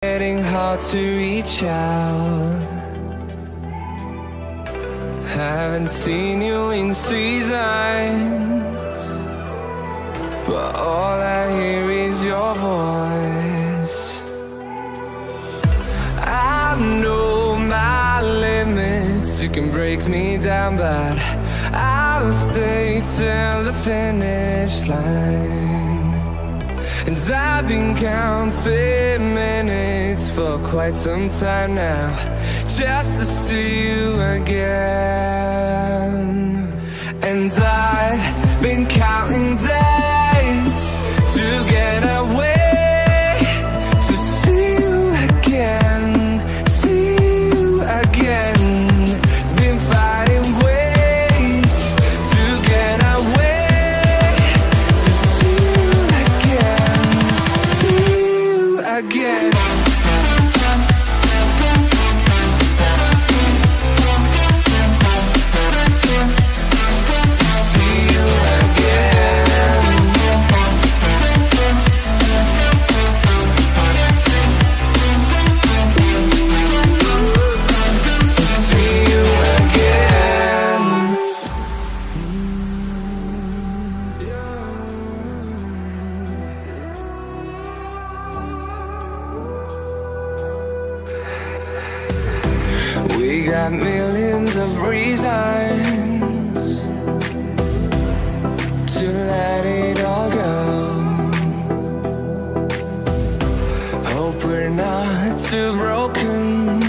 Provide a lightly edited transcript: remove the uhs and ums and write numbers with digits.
Getting hard to reach out. Haven't seen you in seasons, but all I hear is your voice. I know my limits, you can break me down, but I'll stay till the finish line. And I've been counting minutes for quite some time now, just to see you again. And I've been counting days to get away, to see you again, see you again. Been finding ways to get away, to see you again, see you again. We got millions of reasons to let it all go. Hope we're not too broken